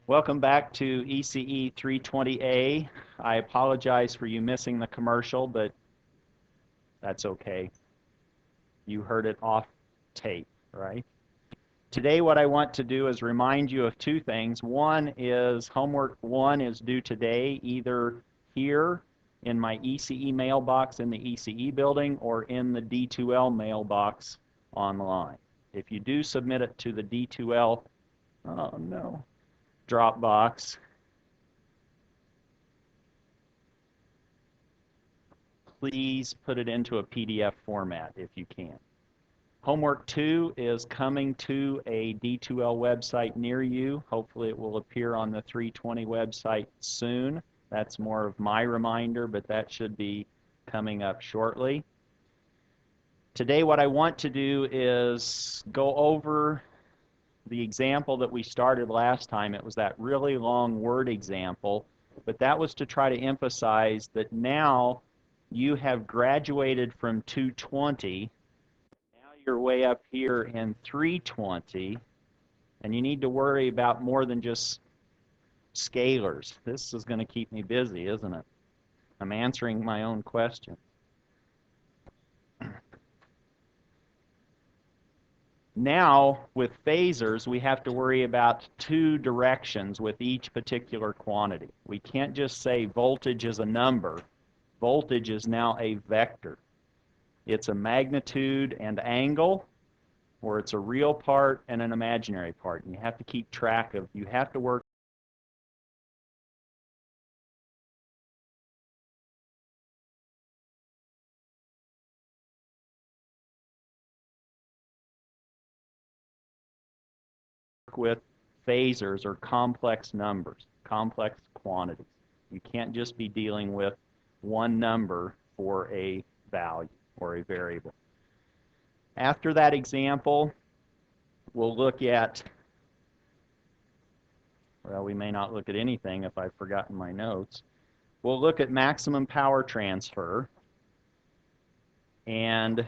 Welcome back to ECE 320A. I apologize for you missing the commercial, but that's okay. You heard it off tape, right? Today what I want to do is remind you of two things. One is homework one is due today, either here in my ECE mailbox in the ECE building or in the D2L mailbox online. If you do submit it to the D2L, oh no, Dropbox, please put it into a PDF format if you can. Homework 2 is coming to a D2L website near you. Hopefully it will appear on the 320 website soon. That's more of my reminder, but that should be coming up shortly. Today what I want to do is go over the example that we started last time. It was that really long word example, but that was to try to emphasize that now you have graduated from 220. Now you're way up here in 320, and you need to worry about more than just scalars. This is going to keep me busy, isn't it? I'm answering my own question. Now, with phasors, we have to worry about two directions with each particular quantity. We can't just say voltage is a number. Voltage is now a vector. It's a magnitude and angle, or it's a real part and an imaginary part. And you have to keep track of, you have to work with phasors or complex numbers, complex quantities. You can't just be dealing with one number for a value or a variable. After that example, we'll look at, well, we may not look at anything if I've forgotten my notes. We'll look at maximum power transfer, and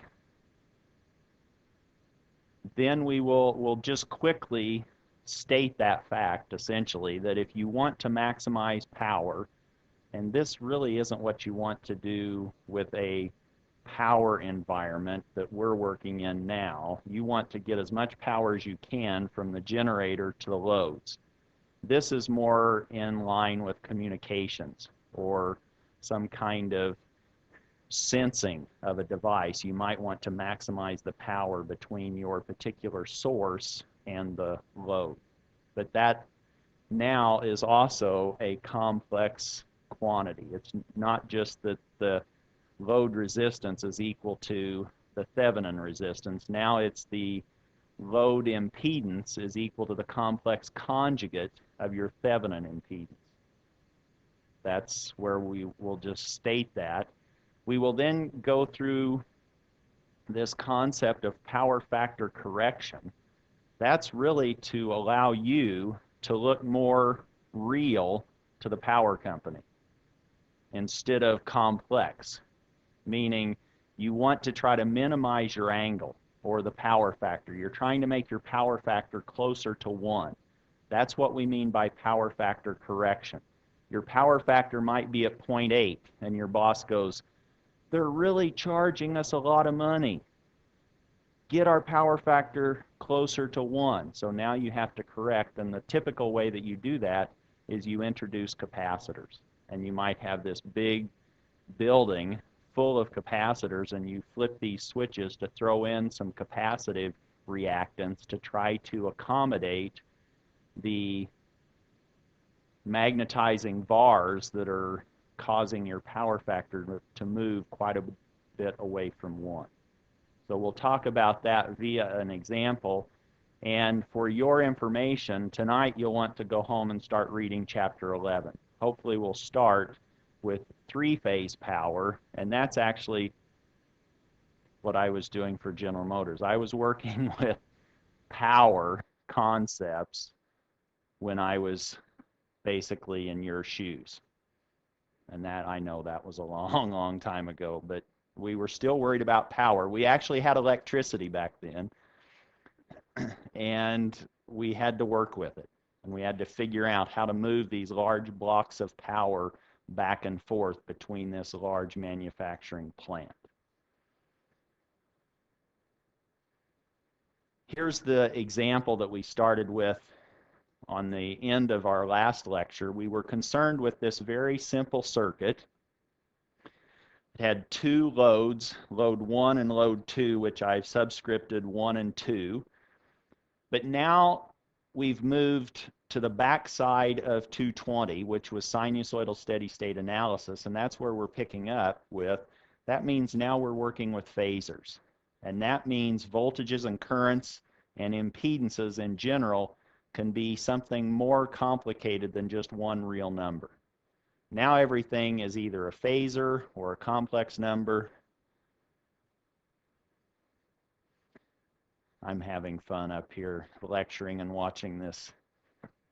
then we'll just quickly state that fact, essentially, that if you want to maximize power, and this really isn't what you want to do with a power environment that we're working in now. You want to get as much power as you can from the generator to the loads. This is more in line with communications or some kind of sensing of a device. You might want to maximize the power between your particular source and the load. But that now is also a complex quantity. It's not just that the load resistance is equal to the Thevenin resistance. Now it's the load impedance is equal to the complex conjugate of your Thevenin impedance. That's where we will just state that. We will then go through this concept of power factor correction. That's really to allow you to look more real to the power company instead of complex, meaning you want to try to minimize your angle or the power factor. You're trying to make your power factor closer to 1. That's what we mean by power factor correction. Your power factor might be at 0.8, and your boss goes, "They're really charging us a lot of money. Get our power factor closer to 1." So now you have to correct, and the typical way that you do that is you introduce capacitors. And you might have this big building full of capacitors, and you flip these switches to throw in some capacitive reactance to try to accommodate the magnetizing bars that are causing your power factor to move quite a bit away from 1. So we'll talk about that via an example. And for your information, tonight you'll want to go home and start reading chapter 11. Hopefully we'll start with three-phase power, and that's actually what I was doing for General Motors. I was working with power concepts when I was basically in your shoes. And that, I know that was a long, long time ago, but we were still worried about power. We actually had electricity back then, and we had to work with it. And we had to figure out how to move these large blocks of power back and forth between this large manufacturing plant. Here's the example that we started with on the end of our last lecture. We were concerned with this very simple circuit. It had two loads, load 1 and load 2, which I've subscripted 1 and 2. But now we've moved to the backside of 220, which was sinusoidal steady state analysis, and that's where we're picking up with. That means now we're working with phasors. And that means voltages and currents and impedances in general can be something more complicated than just one real number. Now everything is either a phasor or a complex number. I'm having fun up here lecturing and watching this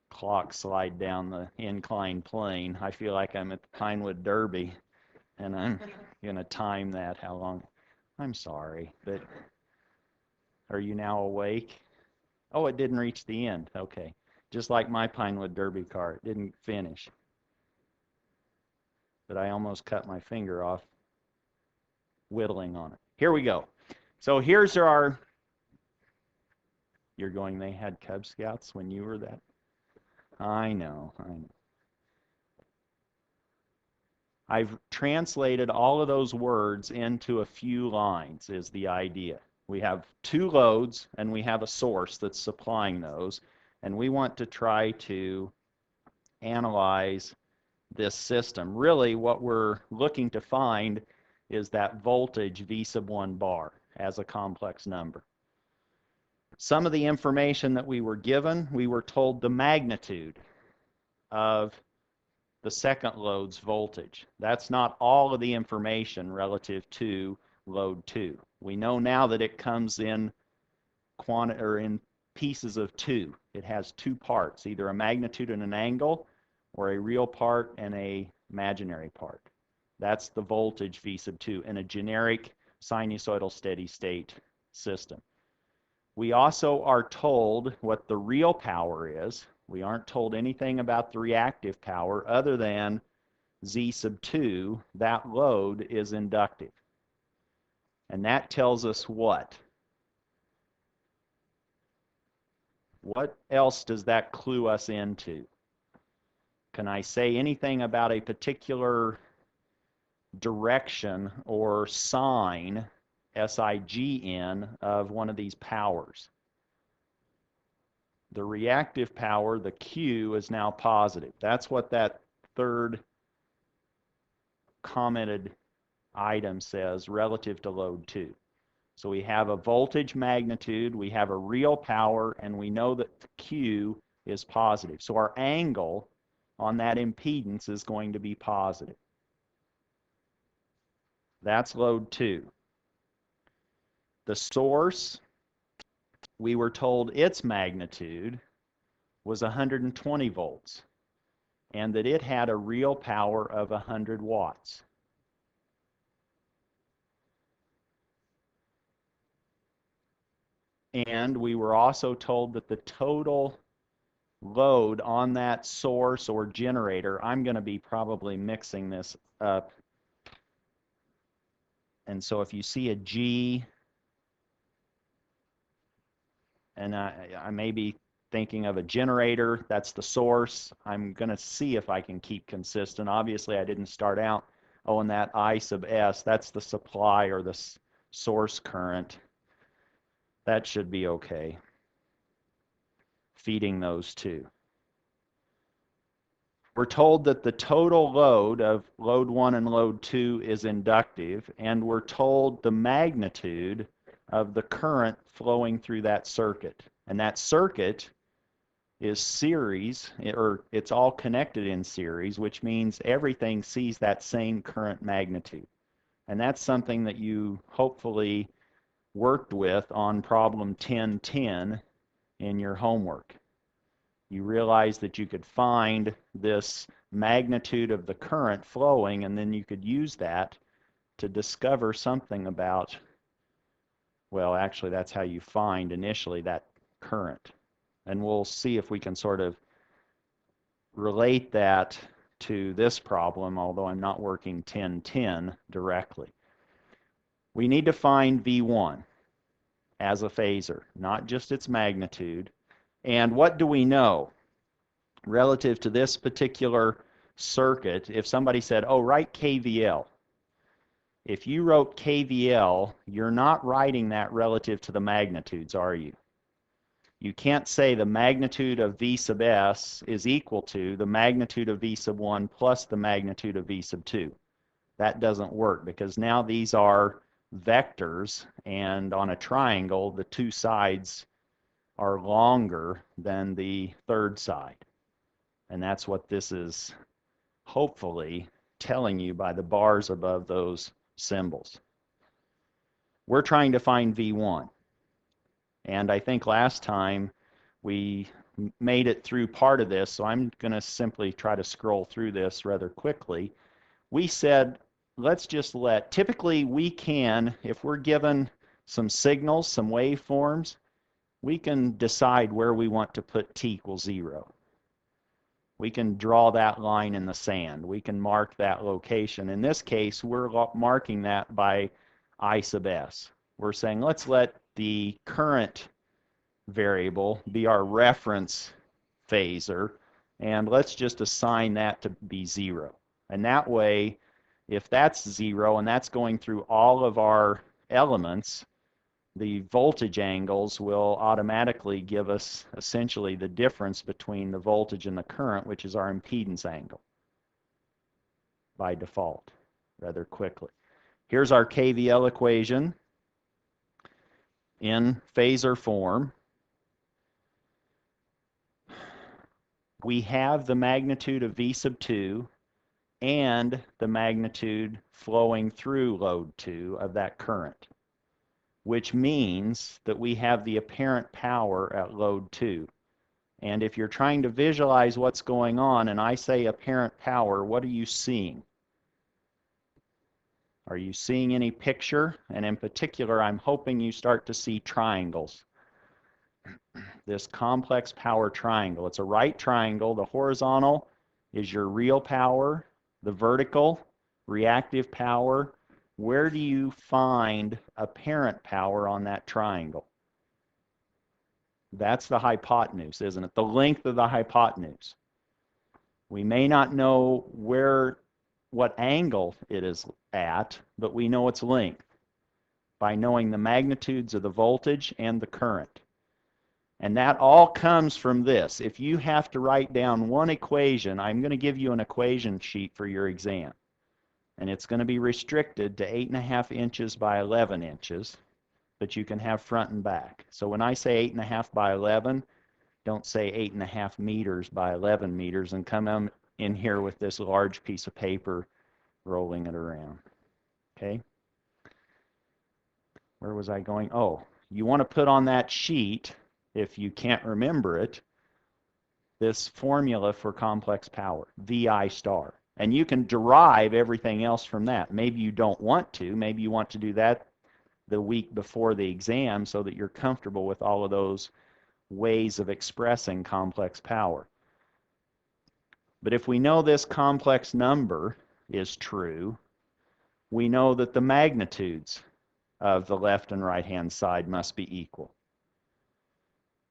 clock slide down the inclined plane. I feel like I'm at the Pinewood Derby, and I'm going to time that, how long. I'm sorry, but are you now awake? Oh, it didn't reach the end. Okay. Just like my Pinewood Derby car, it didn't finish. But I almost cut my finger off whittling on it. Here we go. So here's our, you're going, they had Cub Scouts when you were that? I know. I've translated all of those words into a few lines is the idea. We have two loads and we have a source that's supplying those, and we want to try to analyze this system. Really what we're looking to find is that voltage V sub 1 bar as a complex number. Some of the information that we were given, we were told the magnitude of the second load's voltage. That's not all of the information relative to load 2. We know now that it comes in in pieces of 2. It has two parts, either a magnitude and an angle, or a real part and a imaginary part. That's the voltage V sub 2 in a generic sinusoidal steady state system. We also are told what the real power is. We aren't told anything about the reactive power other than Z sub 2, that load is inductive. And that tells us what? What else does that clue us into? Can I say anything about a particular direction or sign, SIGN, of one of these powers? The reactive power, the Q, is now positive. That's what that third commented item says relative to load 2. So we have a voltage magnitude, we have a real power, and we know that the Q is positive. So our angle on that impedance is going to be positive. That's load 2. The source, we were told its magnitude was 120 volts and that it had a real power of 100 watts. And we were also told that the total load on that source or generator, I'm going to be probably mixing this up. And so if you see a G, and I may be thinking of a generator, that's the source. I'm going to see if I can keep consistent. Obviously, I didn't start out, oh, and that I sub S, that's the supply or the source current. That should be okay. Feeding those two. We're told that the total load of load 1 and load 2 is inductive, and we're told the magnitude of the current flowing through that circuit. And that circuit is series, or it's all connected in series, which means everything sees that same current magnitude. And that's something that you hopefully worked with on problem 1010 in your homework. You realize that you could find this magnitude of the current flowing, and then you could use that to discover something about, well, actually that's how you find initially that current. And we'll see if we can sort of relate that to this problem, although I'm not working 10-10 directly. We need to find V1 as a phasor, not just its magnitude. And what do we know relative to this particular circuit? If somebody said, oh, write KVL. If you wrote KVL, you're not writing that relative to the magnitudes, are you? You can't say the magnitude of V sub s is equal to the magnitude of V sub 1 plus the magnitude of V sub 2. That doesn't work because now these are vectors, and on a triangle, the two sides are longer than the third side. And that's what this is hopefully telling you by the bars above those symbols. We're trying to find V1. And I think last time we made it through part of this, so I'm going to simply try to scroll through this rather quickly. We said, let's just typically we can, if we're given some signals, some waveforms, we can decide where we want to put t equals 0. We can draw that line in the sand. We can mark that location. In this case, we're marking that by I sub s. We're saying, let's let the current variable be our reference phasor, and let's just assign that to be 0. And that way, if that's 0 and that's going through all of our elements, the voltage angles will automatically give us essentially the difference between the voltage and the current, which is our impedance angle by default, rather quickly. Here's our KVL equation in phasor form. We have the magnitude of V sub 2 and the magnitude flowing through load 2 of that current, which means that we have the apparent power at load 2. And if you're trying to visualize what's going on and I say apparent power, what are you seeing? Are you seeing any picture? And in particular, I'm hoping you start to see triangles. This complex power triangle. It's a right triangle. The horizontal is your real power. The vertical, reactive power. Where do you find apparent power on that triangle? That's the hypotenuse, isn't it? The length of the hypotenuse. We may not know what angle it is at, but we know its length by knowing the magnitudes of the voltage and the current. And that all comes from this. If you have to write down one equation, I'm going to give you an equation sheet for your exam. And it's going to be restricted to 8.5 inches by 11 inches, but you can have front and back. So when I say 8.5 by 11, don't say 8.5 meters by 11 meters and come in here with this large piece of paper rolling it around. Okay? Where was I going? Oh, you want to put on that sheet, if you can't remember it, this formula for complex power, VI star. And you can derive everything else from that. Maybe you don't want to. Maybe you want to do that the week before the exam so that you're comfortable with all of those ways of expressing complex power. But if we know this complex number is true, we know that the magnitudes of the left and right hand side must be equal.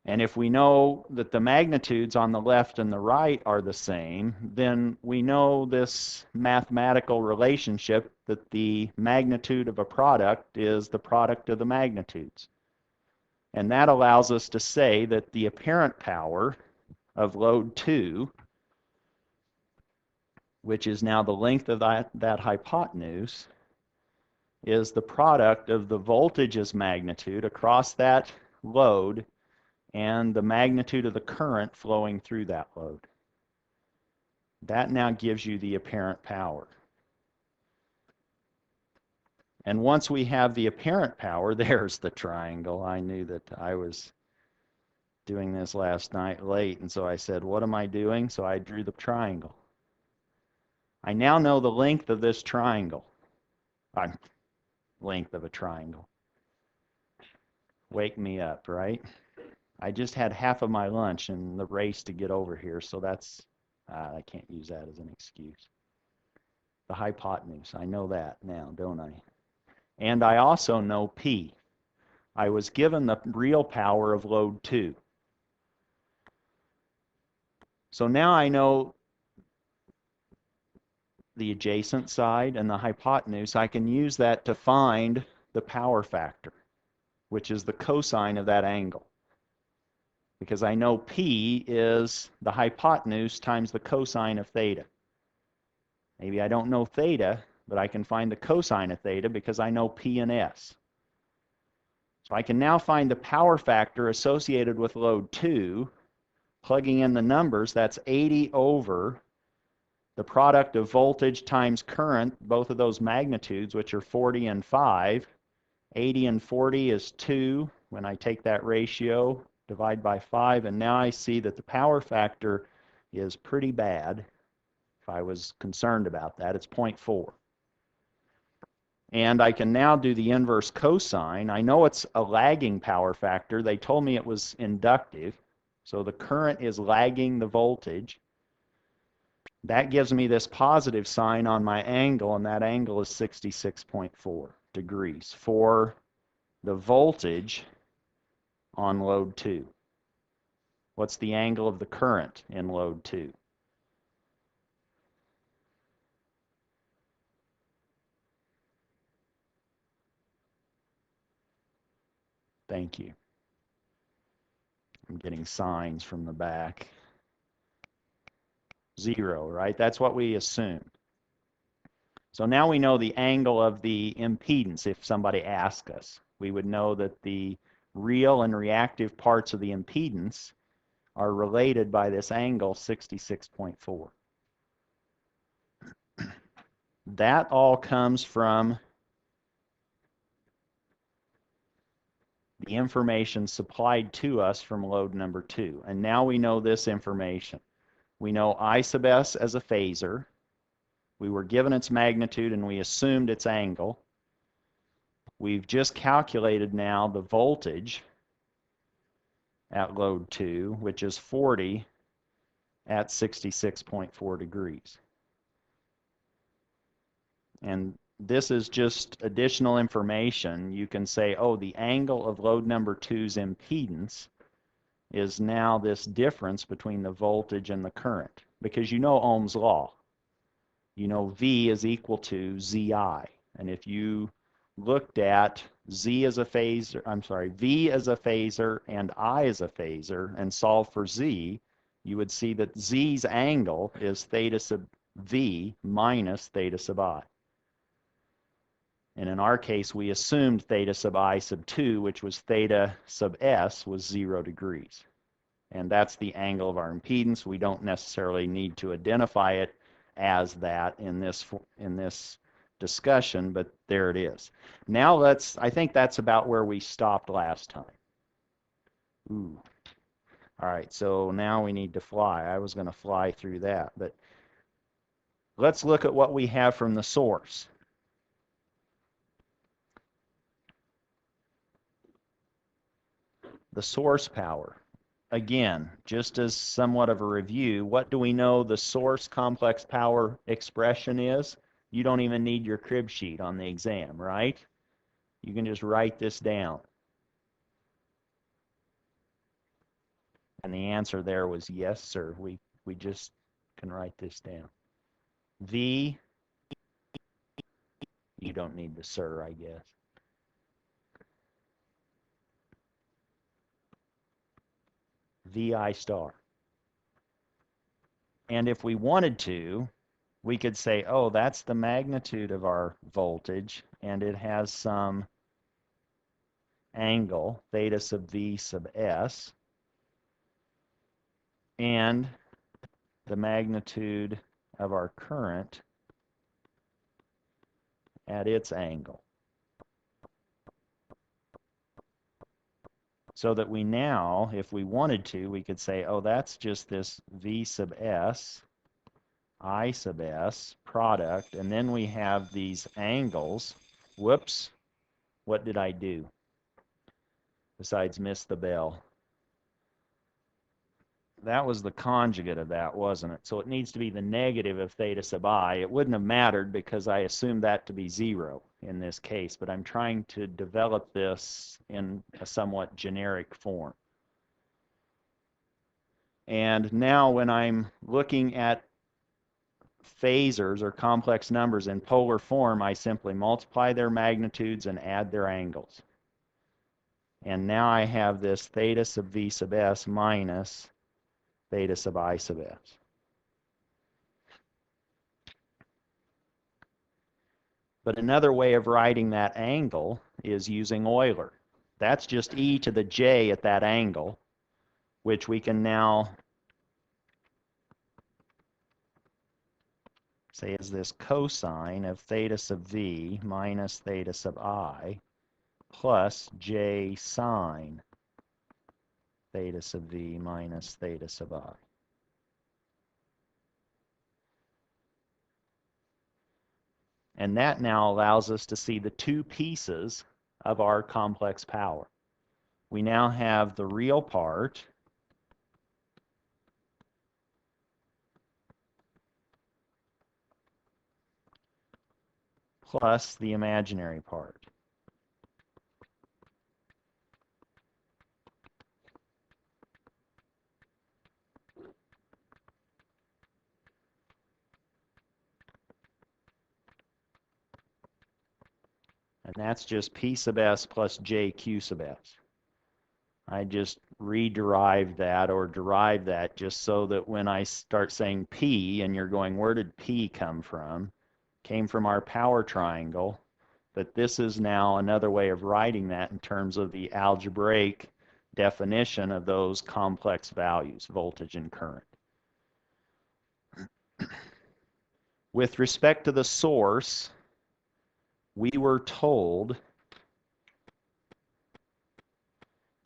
And if we know that the magnitudes on the left and the right are the same, then we know this mathematical relationship that the magnitude of a product is the product of the magnitudes. And that allows us to say that the apparent power of load 2, which is now the length of that hypotenuse, is the product of the voltage's magnitude across that load and the magnitude of the current flowing through that load. That now gives you the apparent power. And once we have the apparent power, there's the triangle. I knew that I was doing this last night late, and so I said, what am I doing? So I drew the triangle. I now know the length of this triangle. Length of a triangle. Wake me up, right? I just had half of my lunch in the race to get over here, so that's I can't use that as an excuse. The hypotenuse, I know that now, don't I? And I also know P. I was given the real power of load 2. So now I know the adjacent side and the hypotenuse. I can use that to find the power factor, which is the cosine of that angle. Because I know P is the hypotenuse times the cosine of theta. Maybe I don't know theta, but I can find the cosine of theta because I know P and S. So I can now find the power factor associated with load 2, plugging in the numbers. That's 80 over the product of voltage times current, both of those magnitudes, which are 40 and 5. 80 and 40 is 2. When I take that ratio, divide by 5, and now I see that the power factor is pretty bad. If I was concerned about that, it's 0.4. And I can now do the inverse cosine. I know it's a lagging power factor. They told me it was inductive, so the current is lagging the voltage. That gives me this positive sign on my angle, and that angle is 66.4 degrees for the voltage on load 2. What's the angle of the current in load 2? Thank you. I'm getting signs from the back. 0, right? That's what we assumed. So now we know the angle of the impedance if somebody asks us. We would know that the real and reactive parts of the impedance are related by this angle 66.4. That all comes from the information supplied to us from load number 2. And now we know this information. We know I sub s as a phasor. We were given its magnitude and we assumed its angle. We've just calculated now the voltage at load 2, which is 40 at 66.4 degrees. And this is just additional information. You can say, oh, the angle of load number 2's impedance is now this difference between the voltage and the current, because you know Ohm's law. You know V is equal to Zi. And if you looked at V as a phasor and I as a phasor and solve for Z, you would see that Z's angle is theta sub V minus theta sub I. And in our case, we assumed theta sub I sub 2, which was theta sub S, was 0 degrees. And that's the angle of our impedance. We don't necessarily need to identify it as that in this discussion, but there it is. Now I think that's about where we stopped last time. Ooh. All right, so now we need to fly. I was going to fly through that, but let's look at what we have from the source. The source power. Again, just as somewhat of a review, what do we know the source complex power expression is? You don't even need your crib sheet on the exam, right? You can just write this down. And the answer there was yes, sir. We just can write this down. V, you don't need the sir, I guess. VI star. And if we wanted to, we could say, oh, that's the magnitude of our voltage, and it has some angle, theta sub V sub S, and the magnitude of our current at its angle. So that we now, if we wanted to, we could say, oh, that's just this V sub S, I sub S product, and then we have these angles. Whoops, what did I do besides miss the bell? that was the conjugate of that, wasn't it? So it needs to be the negative of theta sub I. It wouldn't have mattered because I assumed that to be 0 in this case, but I'm trying to develop this in a somewhat generic form. And now when I'm looking at phasors or complex numbers in polar form, I simply multiply their magnitudes and add their angles. And now I have this theta sub v sub s minus theta sub I sub s. But another way of writing that angle is using Euler. That's just e to the j at that angle, which we can now say is this cosine of theta sub v minus theta sub I plus j sine theta sub v minus theta sub I. And that now allows us to see the two pieces of our complex power. We now have the real part plus the imaginary part. And that's just P sub s plus JQ sub s. I just re-derived that or derived that just so that when I start saying P and you're going, where did P come from? Came from our power triangle. But this is now another way of writing that in terms of the algebraic definition of those complex values, voltage and current. With respect to the source, we were told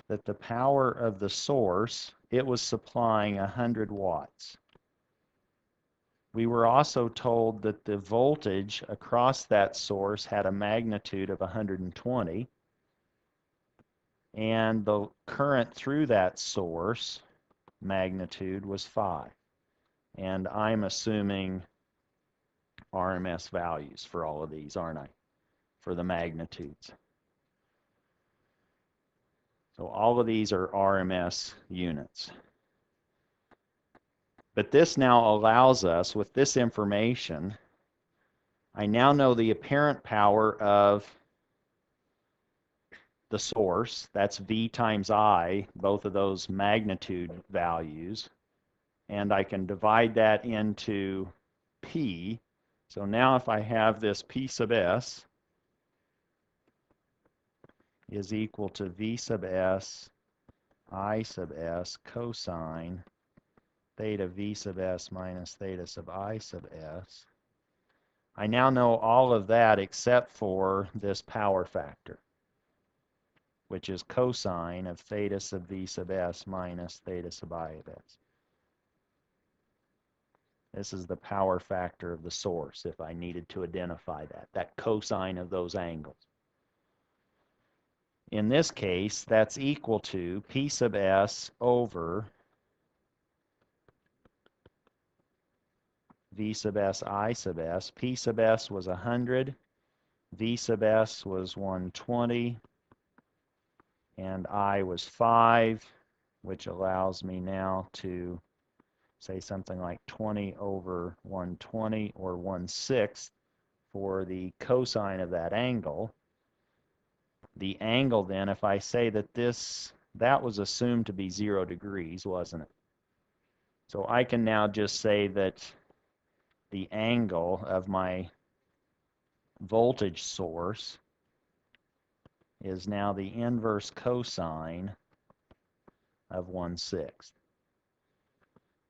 that the power of the source, it was supplying 100 watts. We were also told that the voltage across that source had a magnitude of 120, and the current through that source magnitude was 5. And I'm assuming RMS values for all of these, aren't I? For the magnitudes. So all of these are RMS units. But this now allows us, with this information, I now know the apparent power of the source. That's V times I, both of those magnitude values. And I can divide that into P. So now if I have this P sub s is equal to V sub s I sub s cosine theta V sub s minus theta sub I sub s. I now know all of that except for this power factor, which is cosine of theta sub V sub s minus theta sub I of s. This is the power factor of the source if I needed to identify that cosine of those angles. In this case, that's equal to P sub s over V sub s I sub s. P sub s was 100, V sub s was 120, and I was 5, which allows me now to say something like 20 over 120 or 1/6 for the cosine of that angle. The angle then, if I say that that was assumed to be 0 degrees, wasn't it? So I can now just say that the angle of my voltage source is now the inverse cosine of 1/6.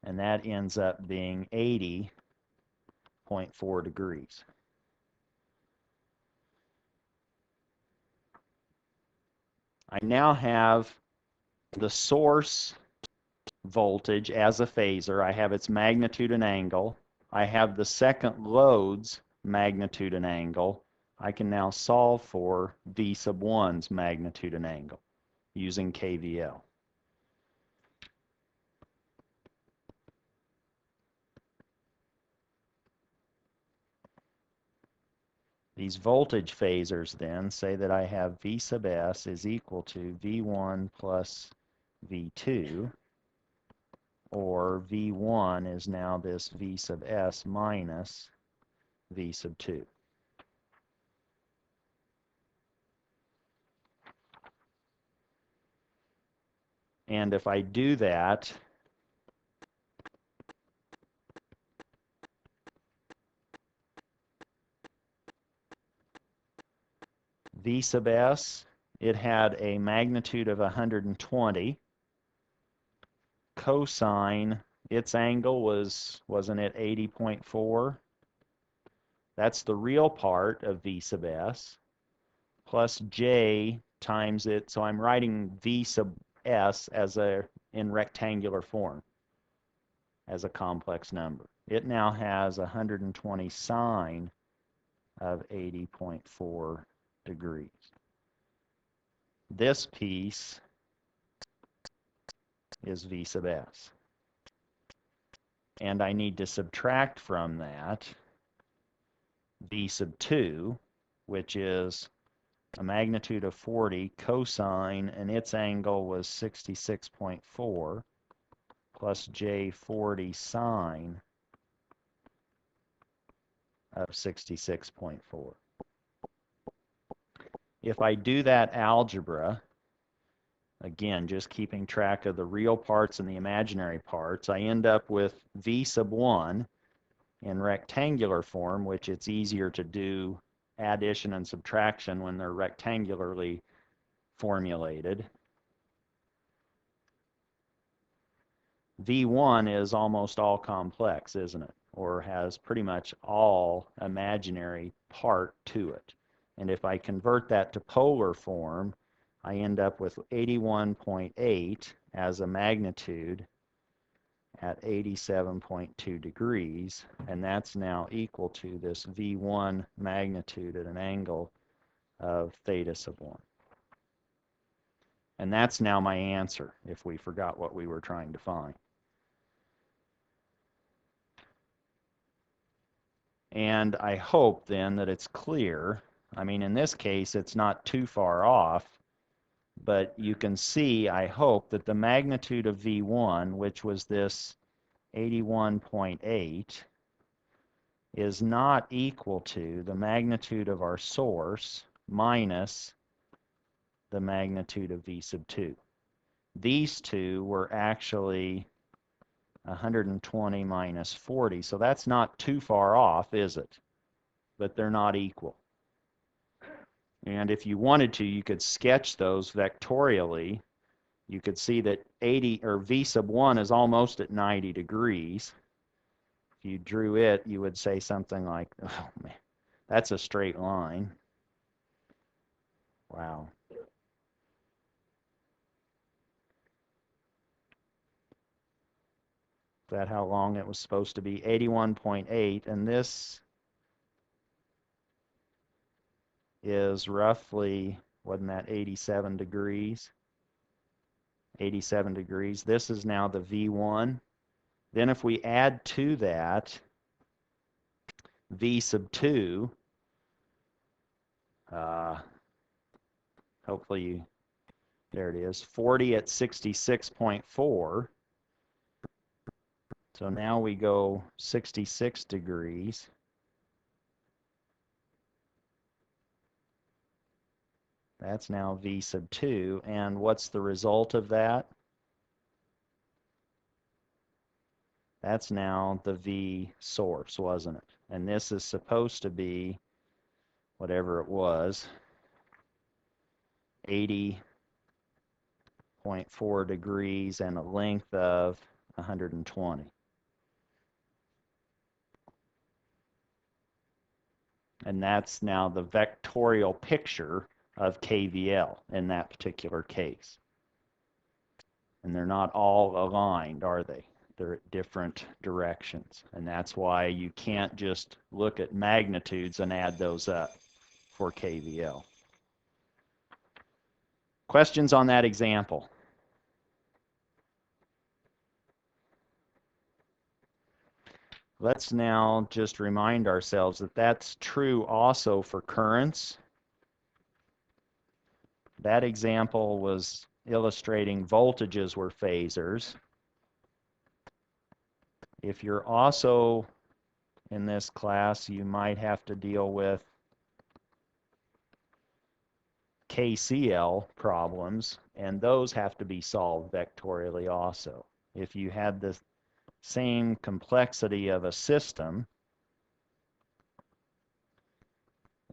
And that ends up being 80.4 degrees. I now have the source voltage as a phasor. I have its magnitude and angle. I have the second load's magnitude and angle. I can now solve for V sub 1's magnitude and angle using KVL. These voltage phasors then say that I have V sub S is equal to V1 plus V2, or V1 is now this V sub S minus V sub 2. And if I do that, V sub S, it had a magnitude of 120. Cosine, its angle wasn't it 80.4? That's the real part of V sub S, plus J times it. So I'm writing V sub S as in rectangular form as a complex number. It now has 120 sine of 80.4 degrees. This piece is V sub S. And I need to subtract from that V sub 2, which is a magnitude of 40 cosine, and its angle was 66.4, plus J 40 sine of 66.4. If I do that algebra, again, just keeping track of the real parts and the imaginary parts, I end up with V sub 1 in rectangular form, which it's easier to do addition and subtraction when they're rectangularly formulated. V1 is almost all complex, isn't it? Or has pretty much all imaginary part to it. And if I convert that to polar form, I end up with 81.8 as a magnitude at 87.2 degrees, and that's now equal to this V1 magnitude at an angle of theta sub 1. And that's now my answer if we forgot what we were trying to find. And I hope then that it's clear. I mean, in this case, it's not too far off, but you can see, I hope, that the magnitude of V1, which was this 81.8, is not equal to the magnitude of our source minus the magnitude of V sub 2. These two were actually 120 minus 40, so that's not too far off, is it? But they're not equal. And if you wanted to, you could sketch those vectorially. You could see that 80 or V sub 1 is almost at 90 degrees. If you drew it, you would say something like, oh man, that's a straight line. Wow. Is that how long it was supposed to be? 81.8, and this is roughly, wasn't that 87 degrees? 87 degrees. This is now the V1. Then if we add to that V sub 2, hopefully there it is, 40 at 66.4. So now we go 66 degrees. That's now V sub 2. And what's the result of that? That's now the V source, wasn't it? And this is supposed to be whatever it was, 80.4 degrees and a length of 120. And that's now the vectorial picture of KVL in that particular case. And they're not all aligned, are they? They're at different directions. And that's why you can't just look at magnitudes and add those up for KVL. Questions on that example? Let's now just remind ourselves that that's true also for currents. That example was illustrating voltages were phasors. If you're also in this class, you might have to deal with KCL problems, and those have to be solved vectorially also. If you had the same complexity of a system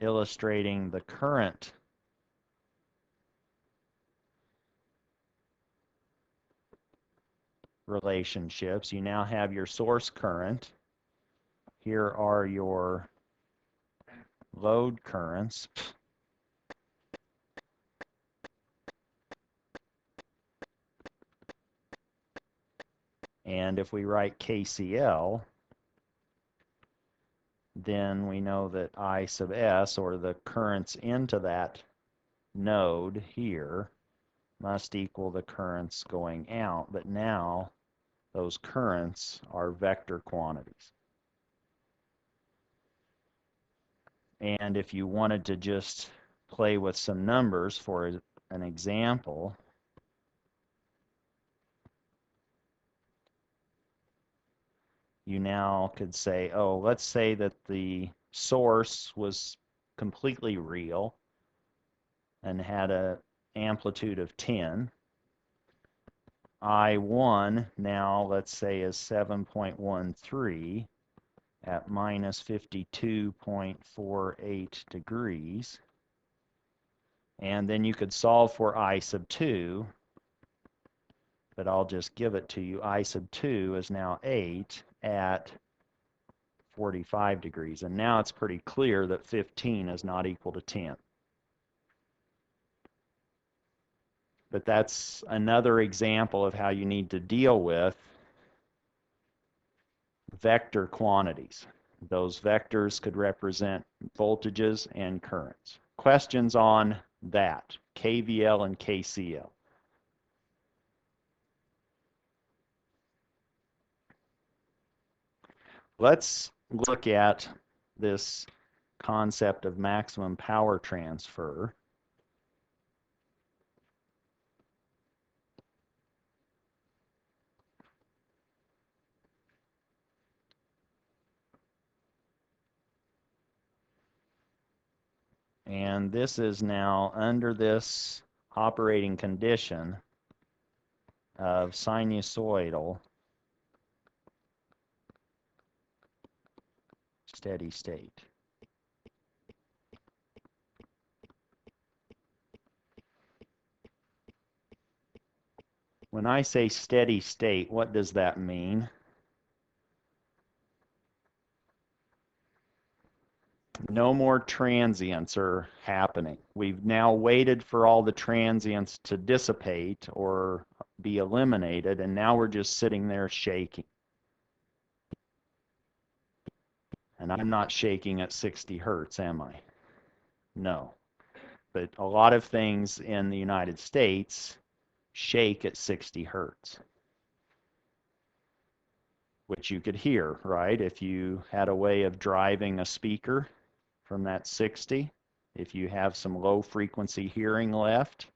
illustrating the current relationships, you now have your source current. Here are your load currents. And if we write KCL, then we know that I sub S, or the currents into that node here, must equal the currents going out. But now those currents are vector quantities. And if you wanted to just play with some numbers for an example, you now could say, oh, let's say that the source was completely real and had an amplitude of 10. I1 now, let's say, is 7.13 at minus 52.48 degrees. And then you could solve for I sub 2, but I'll just give it to you. I sub 2 is now 8 at 45 degrees. And now it's pretty clear that 15 is not equal to 10. But that's another example of how you need to deal with vector quantities. Those vectors could represent voltages and currents. Questions on that, KVL and KCL? Let's look at this concept of maximum power transfer. And this is now under this operating condition of sinusoidal steady state. When I say steady state, what does that mean? No more transients are happening. We've now waited for all the transients to dissipate or be eliminated, and now we're just sitting there shaking. And I'm not shaking at 60 hertz, am I? No. But a lot of things in the United States shake at 60 hertz, which you could hear, right? If you had a way of driving a speaker from that 60, if you have some low frequency hearing left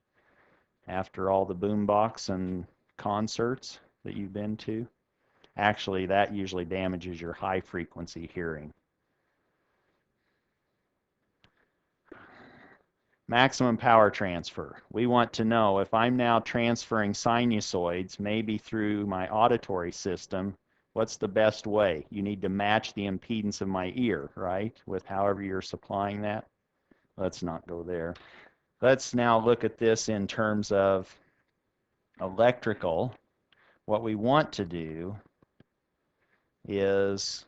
after all the boombox and concerts that you've been to, actually that usually damages your high frequency hearing. Maximum power transfer. We want to know if I'm now transferring sinusoids, maybe through my auditory system, what's the best way? You need to match the impedance of my ear, right? With however you're supplying that. Let's not go there. Let's now look at this in terms of electrical. What we want to do is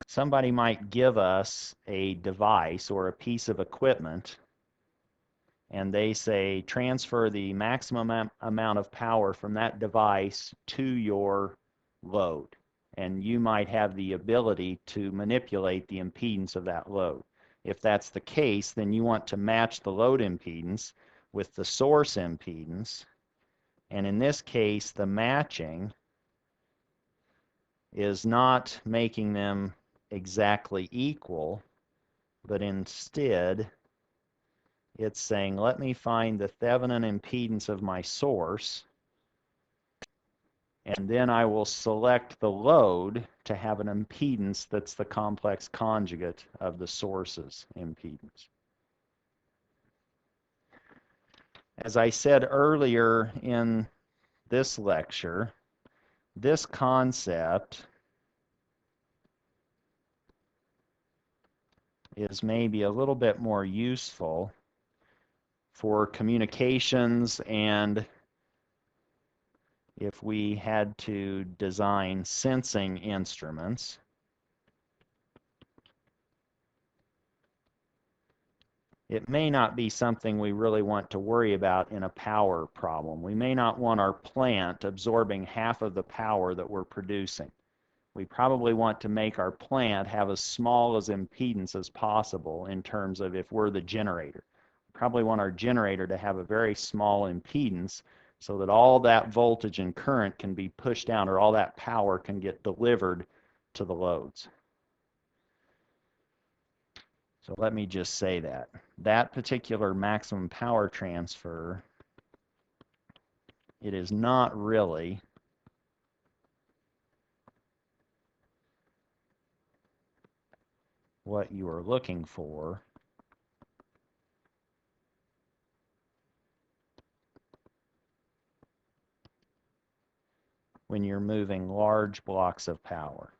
somebody might give us a device or a piece of equipment, and they say transfer the maximum amount of power from that device to your load. And you might have the ability to manipulate the impedance of that load. If that's the case, then you want to match the load impedance with the source impedance And in this case, the matching is not making them exactly equal, but instead it's saying, let me find the Thevenin impedance of my source, and then I will select the load to have an impedance that's the complex conjugate of the source's impedance. As I said earlier in this lecture, this concept is maybe a little bit more useful for communications, and if we had to design sensing instruments. It may not be something we really want to worry about in a power problem. We may not want our plant absorbing half of the power that we're producing. We probably want to make our plant have as small as impedance as possible in terms of if we're the generator. We probably want our generator to have a very small impedance so that all that voltage and current can be pushed down, or all that power can get delivered to the loads. So let me just say that. That particular maximum power transfer, it is not really what you are looking for when you're moving large blocks of power.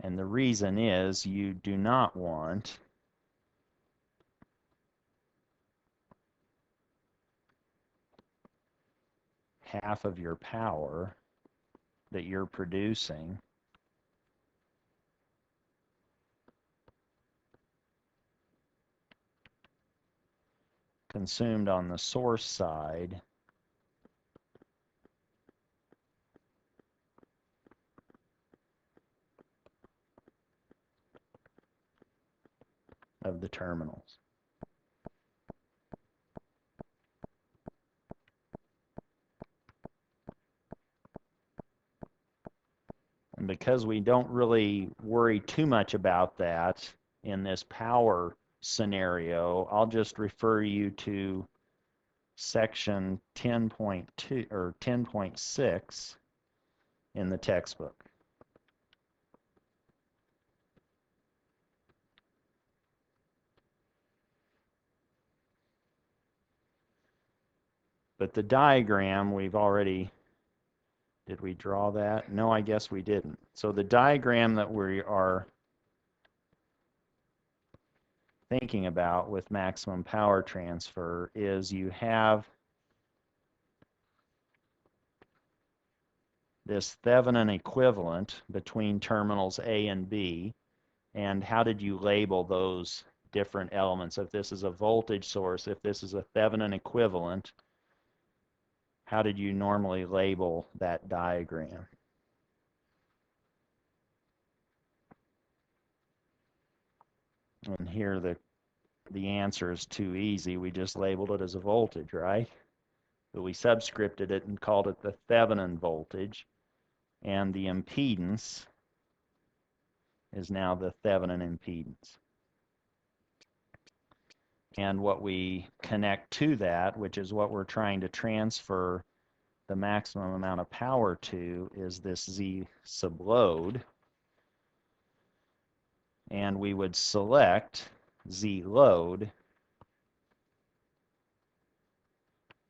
And the reason is you do not want half of your power that you're producing consumed on the source side of the terminals. And because we don't really worry too much about that in this power scenario, I'll just refer you to section 10.2 or 10.6 in the textbook. But the diagram we've already, did we draw that? No, I guess we didn't. So the diagram that we are thinking about with maximum power transfer is you have this Thevenin equivalent between terminals A and B, and how did you label those different elements? If this is a voltage source, if this is a Thevenin equivalent, how did you normally label that diagram? And here the answer is too easy. We just labeled it as a voltage, right? But we subscripted it and called it the Thevenin voltage, and the impedance is now the Thevenin impedance. And what we connect to that, which is what we're trying to transfer the maximum amount of power to, is this Z sub load. And we would select Z load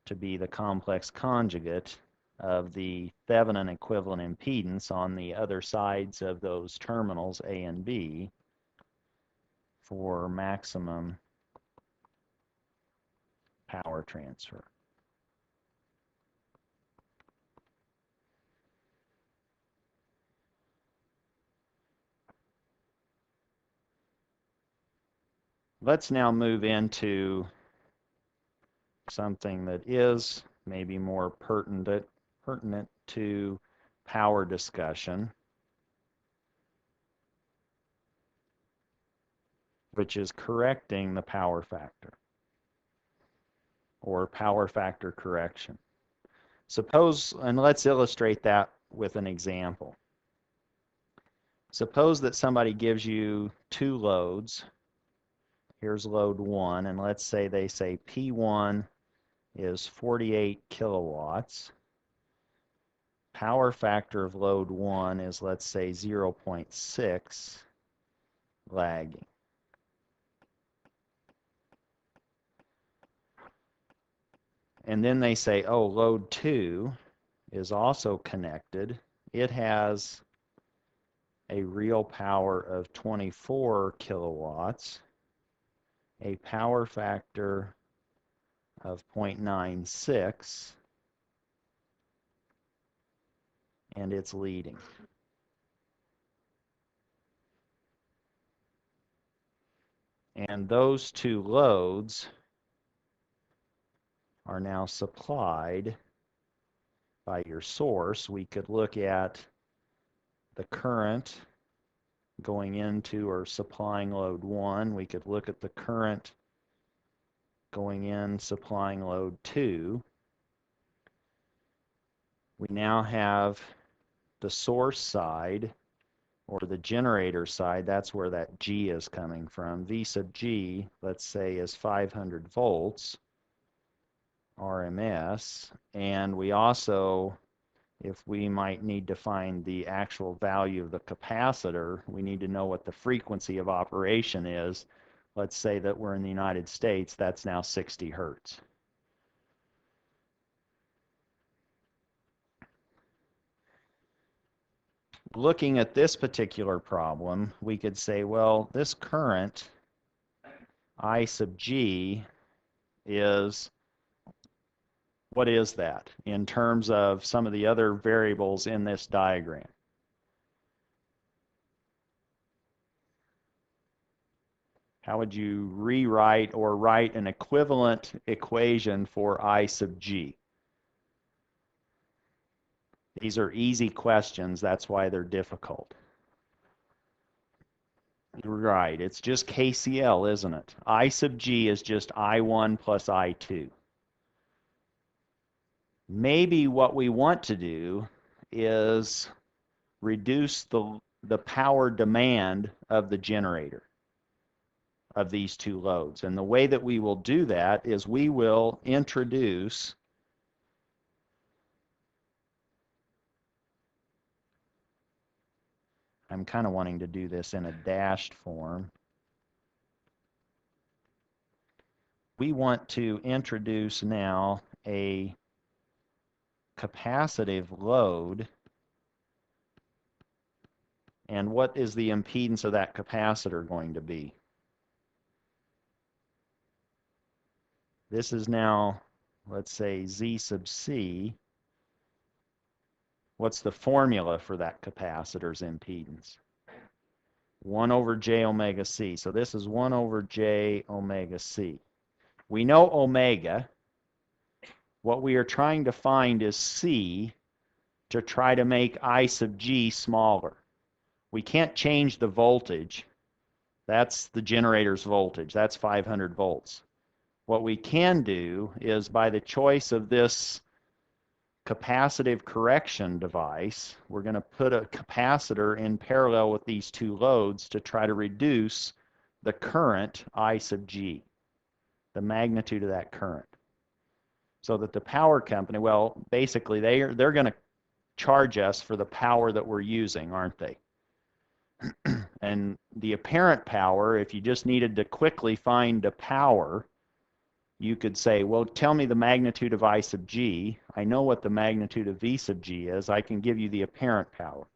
to be the complex conjugate of the Thevenin equivalent impedance on the other sides of those terminals A and B for maximum power transfer. Let's now move into something that is maybe more pertinent to power discussion. which is correcting the power factor or power factor correction. Suppose, and let's illustrate that with an example. Suppose that somebody gives you two loads. Here's load 1, and let's say they say P1 is 48 kilowatts. Power factor of load 1 is, let's say, 0.6 lagging. And then they say, oh, load 2 is also connected. It has a real power of 24 kilowatts, a power factor of 0.96, and it's leading. And those two loads are now supplied by your source. We could look at the current going into or supplying load 1. We could look at the current going in supplying load 2. We now have the source side or the generator side. That's where that G is coming from. V sub G, let's say, is 500 volts RMS. And we also, if we might need to find the actual value of the capacitor, we need to know what the frequency of operation is. Let's say that we're in the United States, that's now 60 hertz. Looking at this particular problem, we could say, well, this current, I sub G, is, what is that in terms of some of the other variables in this diagram? How would you rewrite or write an equivalent equation for I sub G? These are easy questions, that's why they're difficult. Right, it's just KCL, isn't it? I sub G is just I1 plus I2. Maybe what we want to do is reduce the power demand of the generator of these two loads. And the way that we will do that is we will introduce I'm kind of wanting to do this in a dashed form. We want to introduce now a capacitive load. And what is the impedance of that capacitor going to be? This is now, let's say, Z sub C. What's the formula for that capacitor's impedance? 1 over j omega c. So this is 1 over j omega c. We know omega. What we are trying to find is c to try to make I sub g smaller. We can't change the voltage. That's the generator's voltage. That's 500 volts. What we can do is, by the choice of this capacitive correction device, we're going to put a capacitor in parallel with these two loads to try to reduce the current I sub G, the magnitude of that current. So that the power company, well, basically they're going to charge us for the power that we're using, aren't they? And the apparent power, if you just needed to quickly find a power, you could say, well, tell me the magnitude of I sub G. I know what the magnitude of V sub G is. I can give you the apparent power.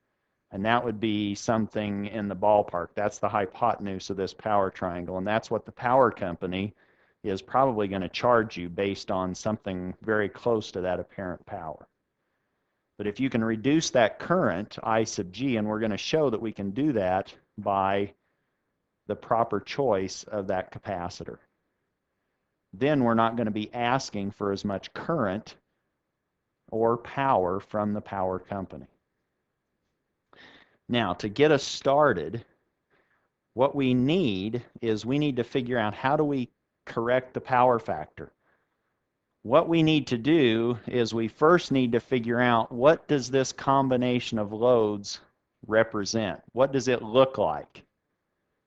And that would be something in the ballpark. That's the hypotenuse of this power triangle. And that's what the power company is probably going to charge you based on something very close to that apparent power. But if you can reduce that current, I sub G, and we're going to show that we can do that by the proper choice of that capacitor, then we're not going to be asking for as much current or power from the power company. Now, to get us started, What we need is we need to figure out how do we correct the power factor. What we need to do is we first need to figure out what does this combination of loads represent? What does it look like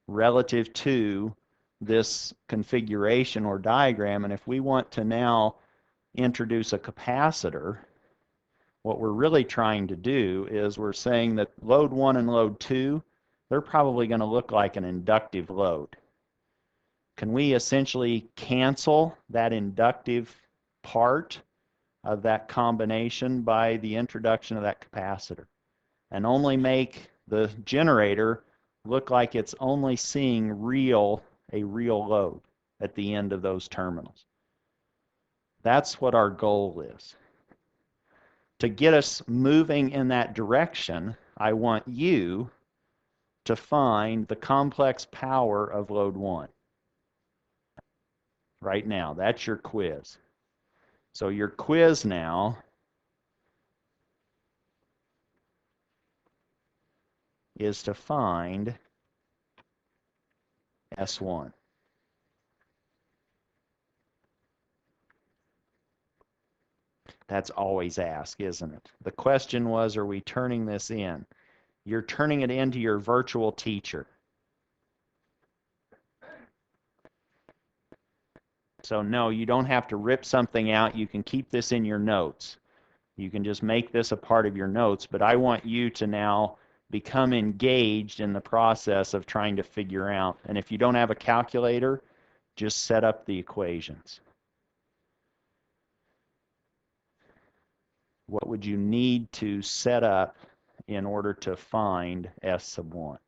relative to this configuration or diagram? And if we want to now introduce a capacitor, what we're really trying to do is we're saying that load 1 and load 2, they're probably going to look like an inductive load. Can we essentially cancel that inductive part of that combination by the introduction of that capacitor and only make the generator look like it's only seeing a real load at the end of those terminals? That's what our goal is. To get us moving in that direction, I want you to find the complex power of load 1. Right now, that's your quiz. So your quiz now is to find S1. That's always asked, isn't it? The question was, are we turning this in? You're turning it into your virtual teacher. So no, you don't have to rip something out. You can keep this in your notes. You can just make this a part of your notes, but I want you to now become engaged in the process of trying to figure out. And if you don't have a calculator, just set up the equations. What would you need to set up in order to find S sub 1?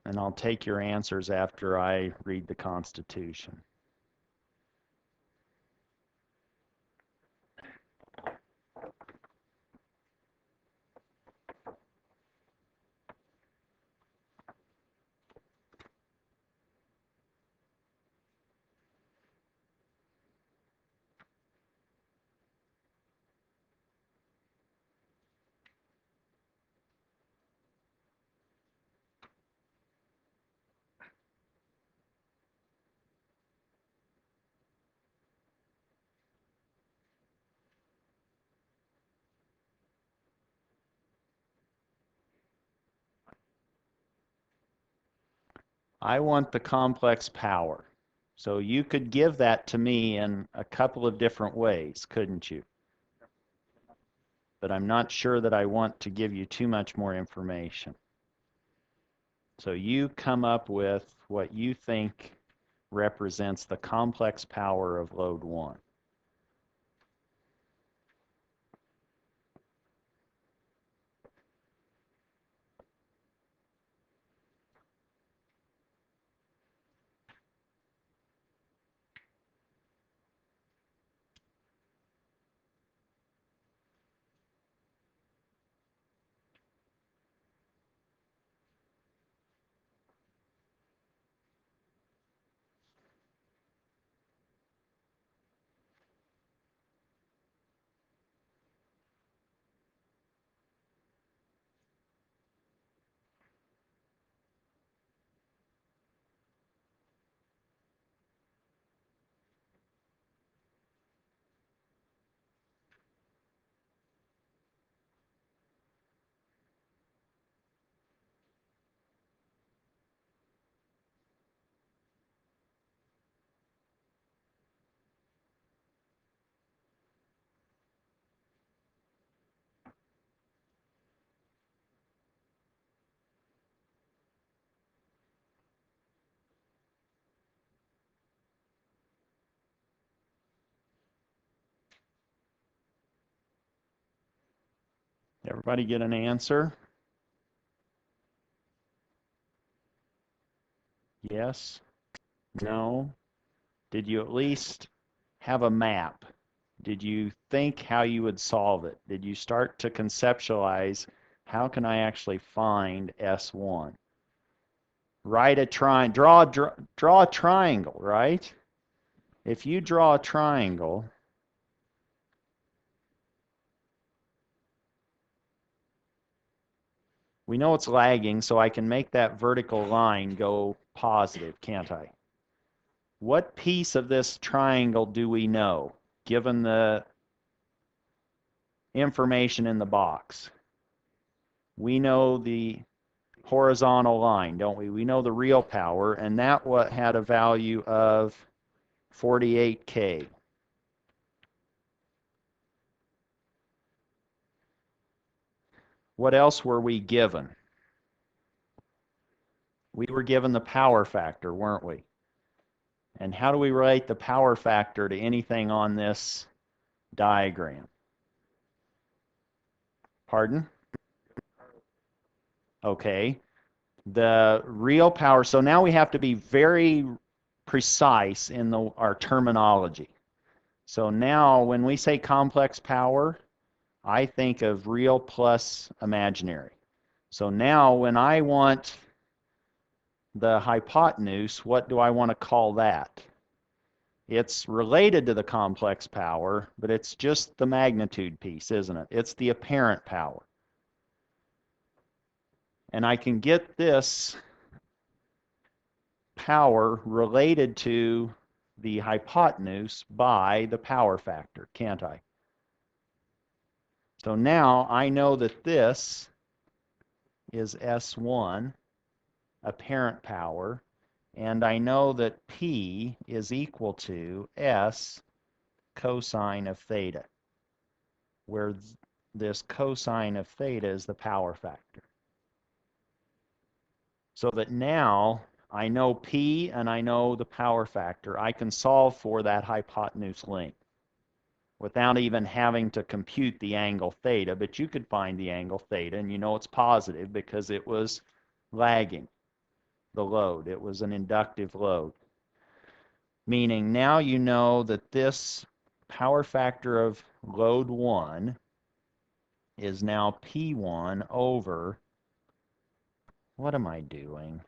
And I'll take your answers after I read the Constitution. I want the complex power. So you could give that to me in a couple of different ways, couldn't you? But I'm not sure that I want to give you too much more information. So you come up with what you think represents the complex power of load 1. Everybody get an answer? Yes? No? Did you at least have a map? Did you think how you would solve it? Did you start to conceptualize how can I actually find S1? Write a triangle, draw a triangle, right? If you draw a triangle, we know it's lagging, so I can make that vertical line go positive, can't I? What piece of this triangle do we know, given the information in the box? We know the horizontal line, don't we? We know the real power, and that what had a value of 48K. What else were we given? We were given the power factor, weren't we? And how do we relate the power factor to anything on this diagram? Pardon? Okay. The real power, so now we have to be very precise in our terminology. So now when we say complex power, I think of real plus imaginary. So now when I want the hypotenuse, what do I want to call that? It's related to the complex power, but it's just the magnitude piece, isn't it? It's the apparent power. And I can get this power related to the hypotenuse by the power factor, can't I? So now I know that this is S1, apparent power, and I know that P is equal to S cosine of theta, where this cosine of theta is the power factor. So that now I know P and I know the power factor. I can solve for that hypotenuse length without even having to compute the angle theta, but you could find the angle theta, and you know it's positive because it was lagging the load. It was an inductive load. Meaning now you know that this power factor of load 1 is now P1 over, what am I doing?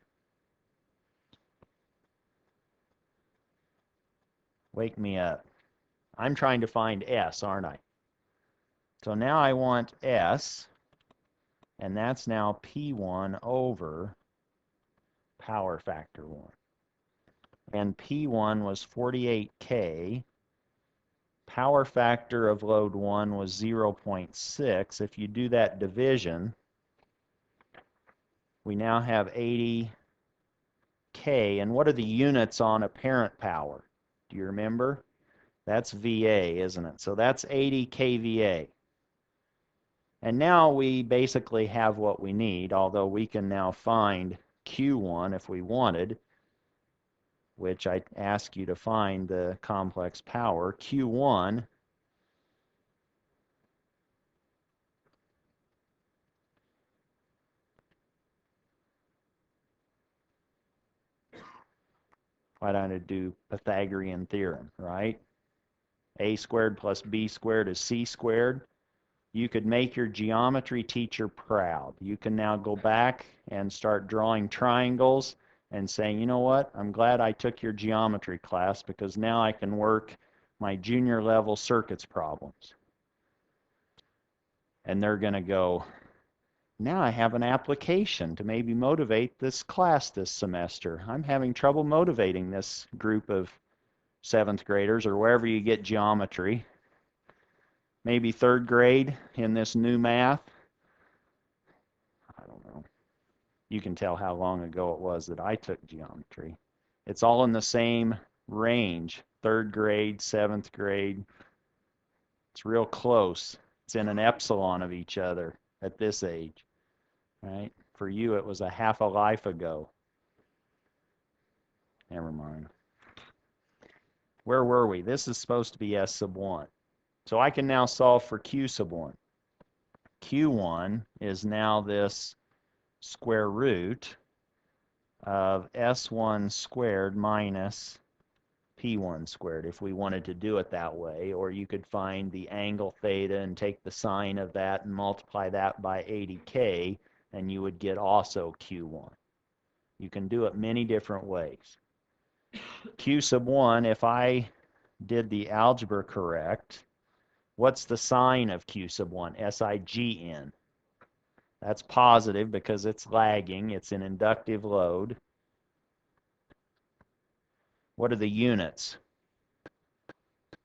Wake me up. I'm trying to find S, aren't I? So now I want S, and that's now P1 over power factor 1. And P1 was 48K. Power factor of load 1 was 0.6. If you do that division, we now have 80K. And what are the units on apparent power? Do you remember? That's VA, isn't it? So that's 80 kVA. And now we basically have what we need, although we can now find Q1 if we wanted, which I ask you to find the complex power. Q1 why don't I do Pythagorean theorem, right? A squared plus B squared is C squared. You could make your geometry teacher proud. You can now go back and start drawing triangles and saying, you know what, I'm glad I took your geometry class because now I can work my junior level circuits problems. And they're going to go, now I have an application to maybe motivate this class this semester. I'm having trouble motivating this group of 7th graders or wherever you get geometry. Maybe 3rd grade in this new math. I don't know. You can tell how long ago it was that I took geometry. It's all in the same range, 3rd grade, 7th grade. It's real close. It's in an epsilon of each other at this age, right? For you, it was a half a life ago. Never mind. Where were we? This is supposed to be S sub 1. So I can now solve for Q sub 1. Q1 is now this square root of S1 squared minus P1 squared, if we wanted to do it that way. Or you could find the angle theta and take the sine of that and multiply that by 80K, and you would get also Q1. You can do it many different ways. Q sub 1, if I did the algebra correct, what's the sign of Q sub 1? SIGN. That's positive because it's lagging. It's an inductive load. What are the units?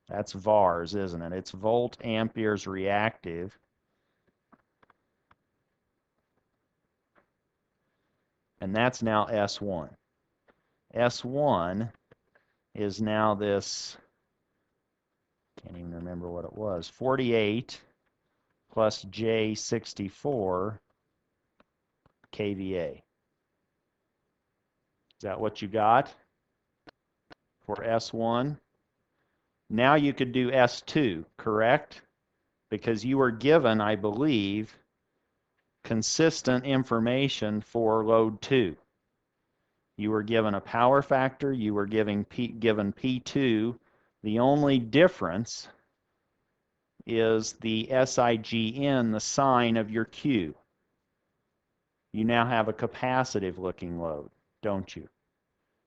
That's VARs, isn't it? It's volt amperes reactive. And that's now S1. S1 is now this, can't even remember what it was, 48 plus J64 kVA. Is that what you got for S1? Now you could do S2, correct? Because you were given, I believe, consistent information for load 2. You were given a power factor, you were given P2. The only difference is the SIGN, the sign of your Q. You now have a capacitive looking load, don't you?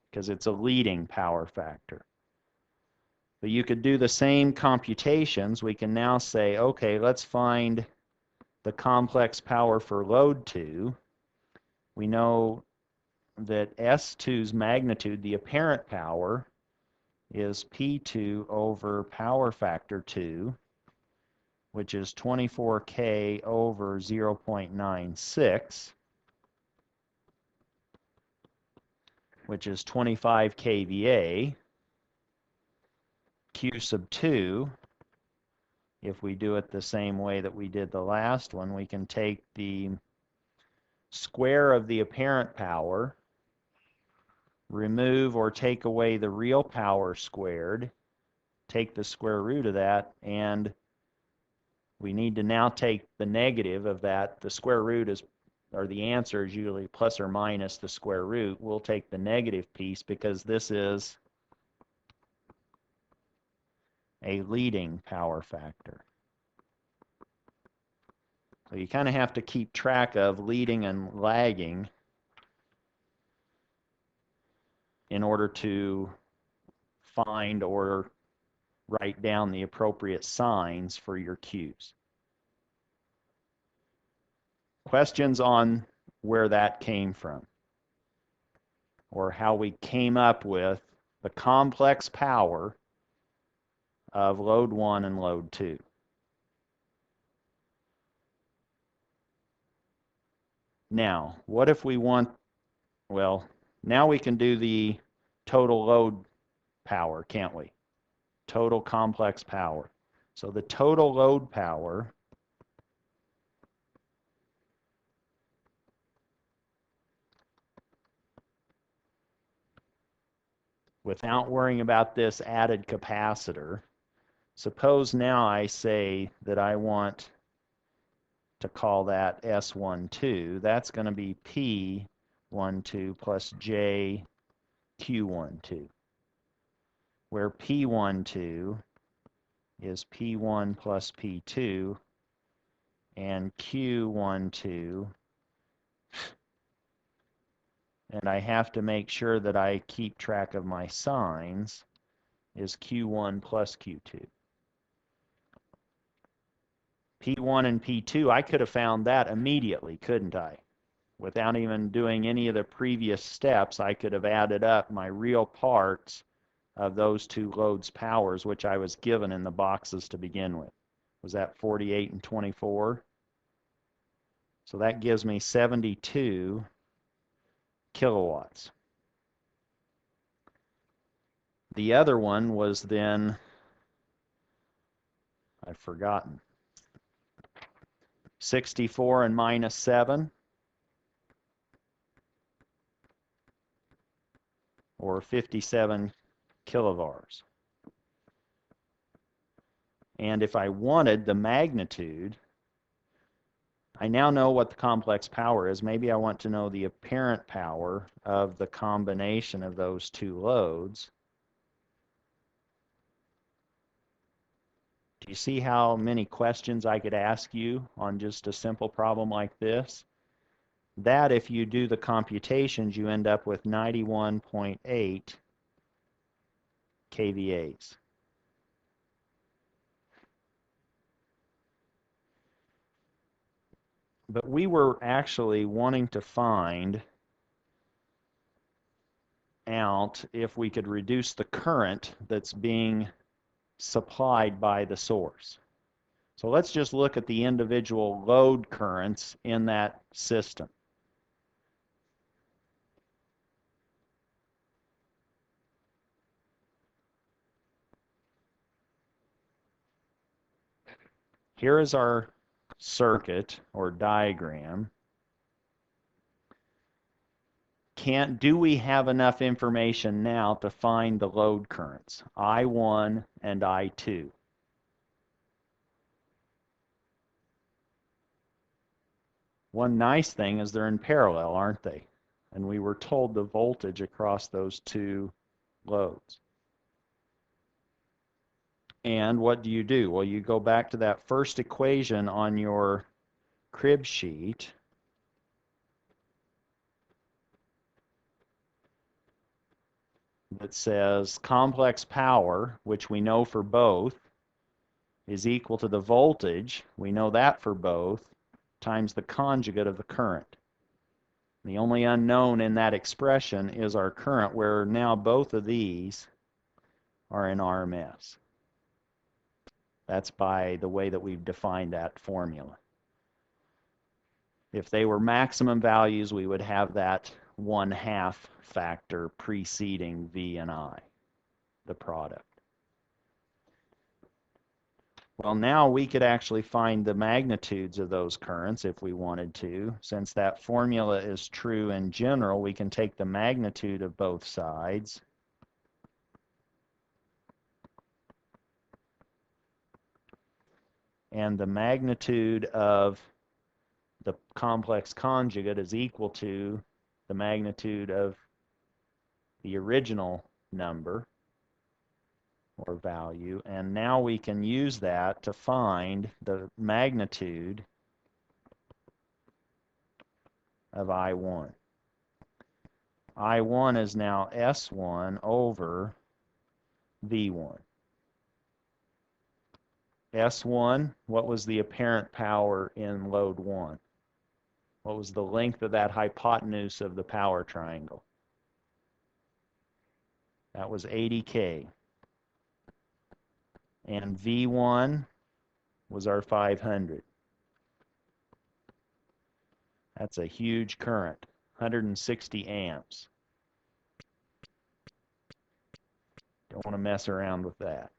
Because it's a leading power factor. But you could do the same computations. We can now say, okay, let's find the complex power for load 2. We know that S2's magnitude, the apparent power, is P2 over power factor 2, which is 24K over 0.96, which is 25 kVA. Q sub 2, if we do it the same way that we did the last one, we can take the square of the apparent power, remove or take away the real power squared, take the square root of that, and we need to now take the negative of that. The square root is, or the answer is usually plus or minus the square root. We'll take the negative piece because this is a leading power factor. So you kind of have to keep track of leading and lagging in order to find or write down the appropriate signs for your Qs. Questions on where that came from, or how we came up with the complex power of load 1 and load 2. Now, what if we want, well, now we can do the total load power, can't we? Total complex power. So the total load power without worrying about this added capacitor. Suppose now I say that I want to call that S12. That's going to be P12 plus JQ12, where P12 is P1 plus P2, and Q12, and I have to make sure that I keep track of my signs, is Q1 plus Q2. P1 and P2, I could have found that immediately, couldn't I? Without even doing any of the previous steps, I could have added up my real parts of those two loads' powers, which I was given in the boxes to begin with. Was that 48 and 24? So that gives me 72 kilowatts. The other one was then, I've forgotten, 64 and minus 7, or 57 kilovars. And if I wanted the magnitude, I now know what the complex power is. Maybe I want to know the apparent power of the combination of those two loads. Do you see how many questions I could ask you on just a simple problem like this? That, if you do the computations, you end up with 91.8 kVAs. But we were actually wanting to find out if we could reduce the current that's being supplied by the source. So let's just look at the individual load currents in that system. Here is our circuit or diagram. Do we have enough information now to find the load currents, I1 and I2? One nice thing is they're in parallel, aren't they? And we were told the voltage across those two loads. And what do? Well, you go back to that first equation on your crib sheet. That says complex power, which we know for both, is equal to the voltage, we know that for both, times the conjugate of the current. The only unknown in that expression is our current, where now both of these are in RMS. That's by the way that we've defined that formula. If they were maximum values, we would have that 1/2 factor preceding V and I, the product. Well, now we could actually find the magnitudes of those currents if we wanted to. Since that formula is true in general, we can take the magnitude of both sides. And the magnitude of the complex conjugate is equal to the magnitude of the original number or value, and now we can use that to find the magnitude of I1. I1 is now S1 over V1. S1, what was the apparent power in load 1? What was the length of that hypotenuse of the power triangle? That was 80K. And V1 was our 500. That's a huge current, 160 amps. Don't want to mess around with that.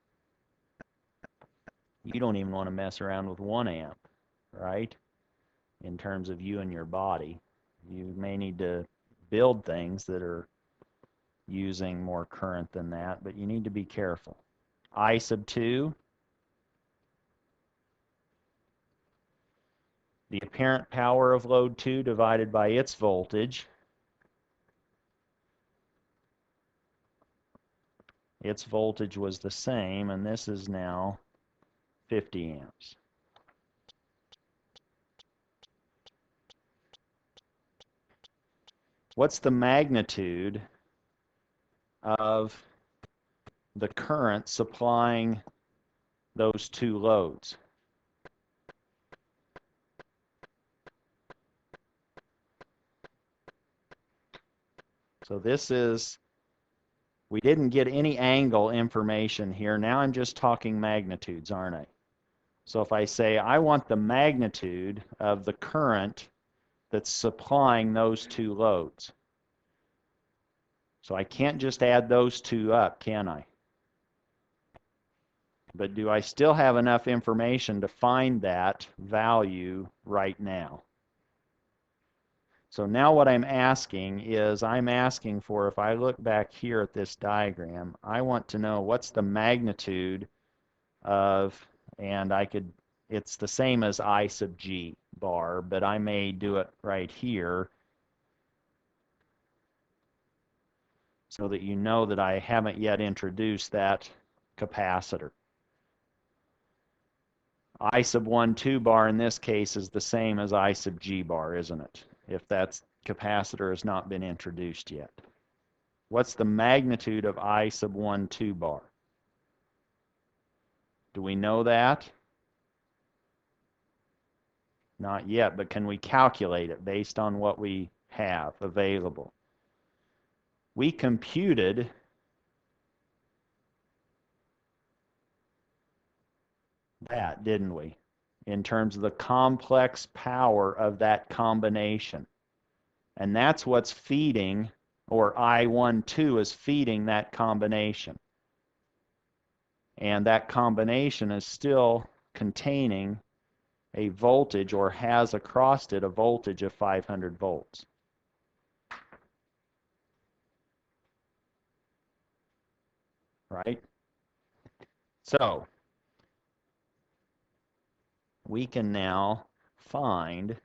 You don't even want to mess around with 1 amp, right? In terms of you and your body. You may need to build things that are using more current than that, but you need to be careful. I sub 2, the apparent power of load 2 divided by its voltage. Its voltage was the same, and this is now 50 amps. What's the magnitude of the current supplying those two loads? So this is, we didn't get any angle information here. Now I'm just talking magnitudes, aren't I? So if I say I want the magnitude of the current that's supplying those two loads. So I can't just add those two up, can I? But do I still have enough information to find that value right now? So now what I'm asking is, I'm asking for, if I look back here at this diagram, I want to know what's the magnitude of, and I could, it's the same as I sub G. bar, but I may do it right here so that you know that I haven't yet introduced that capacitor. I sub 1, 2 bar in this case is the same as I sub G bar, isn't it? If that capacitor has not been introduced yet. What's the magnitude of I sub 1, 2 bar? Do we know that? Not yet, but can we calculate it based on what we have available? We computed that, didn't we? In terms of the complex power of that combination. And that's what's feeding, or I12 is feeding that combination. And that combination is still containing a voltage, or has across it a voltage of 500 volts. Right? So, we can now find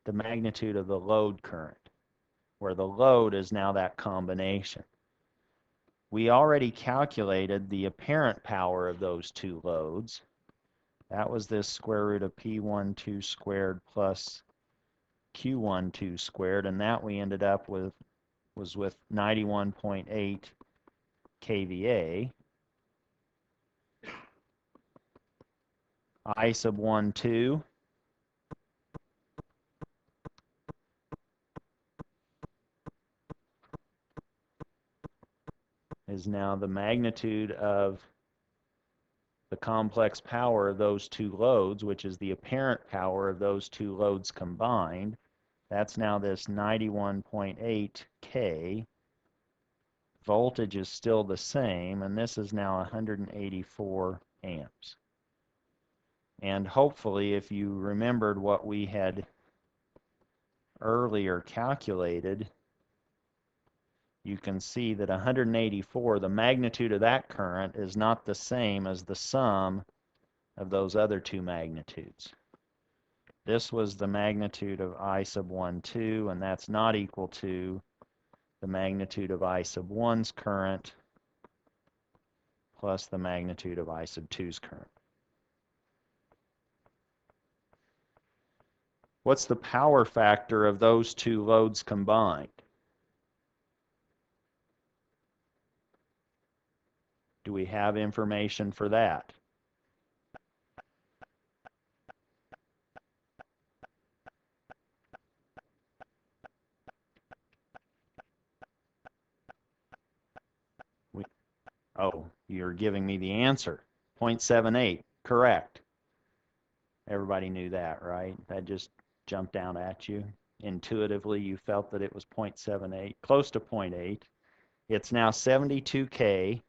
the magnitude of the load current, where the load is now that combination. We already calculated the apparent power of those two loads. That was this square root of P12 squared plus Q12 squared, and that we ended up with was with 91.8 kVA. I sub 1, 2 is now the magnitude of the complex power of those two loads, which is the apparent power of those two loads combined. That's now this 91.8 K. Voltage is still the same, and this is now 184 amps. And hopefully, if you remembered what we had earlier calculated, you can see that 184, the magnitude of that current is not the same as the sum of those other two magnitudes. This was the magnitude of I sub 1, 2, and that's not equal to the magnitude of I sub 1's current plus the magnitude of I sub 2's current. What's the power factor of those two loads combined? Do we have information for that? Oh, you're giving me the answer. 0.78, correct. Everybody knew that, right? That just jumped out at you. Intuitively, you felt that it was 0.78, close to 0.8. It's now 72K.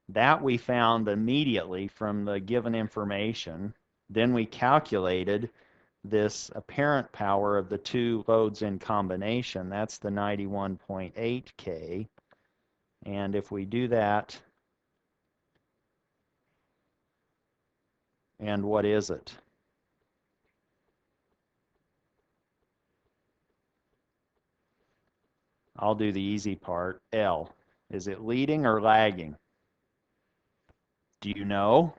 That we found immediately from the given information. Then we calculated this apparent power of the two loads in combination. That's the 91.8K. And if we do that, and what is it? I'll do the easy part. L. Is it leading or lagging? Do you know?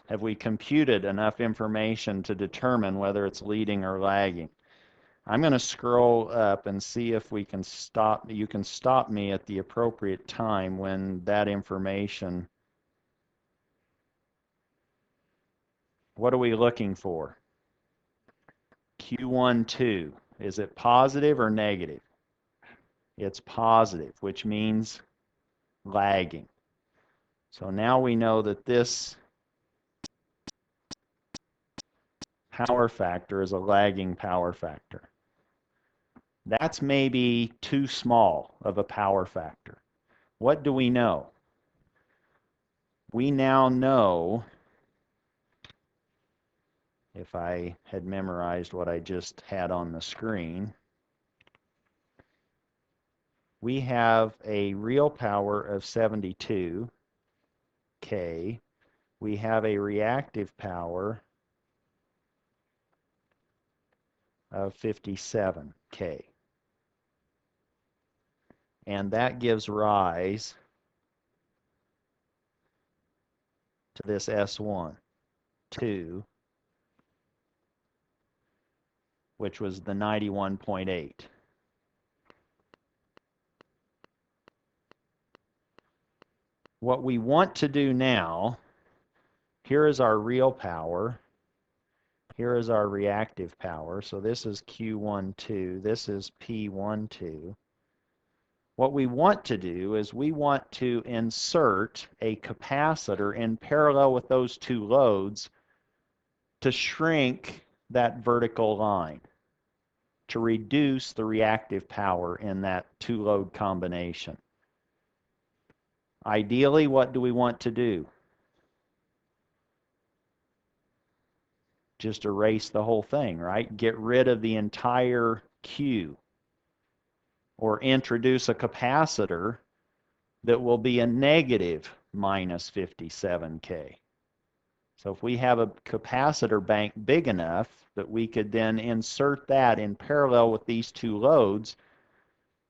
Have we computed enough information to determine whether it's leading or lagging? I'm going to scroll up and see if we can stop. You can stop me at the appropriate time when that information. What are we looking for? Q12. Is it positive or negative? It's positive, which means lagging. So now we know that this power factor is a lagging power factor. That's maybe too small of a power factor. What do we know? We now know if I had memorized what I just had on the screen. We have a real power of 72 K. We have a reactive power of 57 K. And that gives rise to this S1, 2, which was the 91.8. What we want to do now, here is our real power. Here is our reactive power. So this is Q12, this is P12. What we want to do is we want to insert a capacitor in parallel with those two loads to shrink that vertical line, to reduce the reactive power in that two-load combination. Ideally, what do we want to do? Just erase the whole thing, right? Get rid of the entire Q, or introduce a capacitor that will be a negative minus 57K. So if we have a capacitor bank big enough that we could then insert that in parallel with these two loads,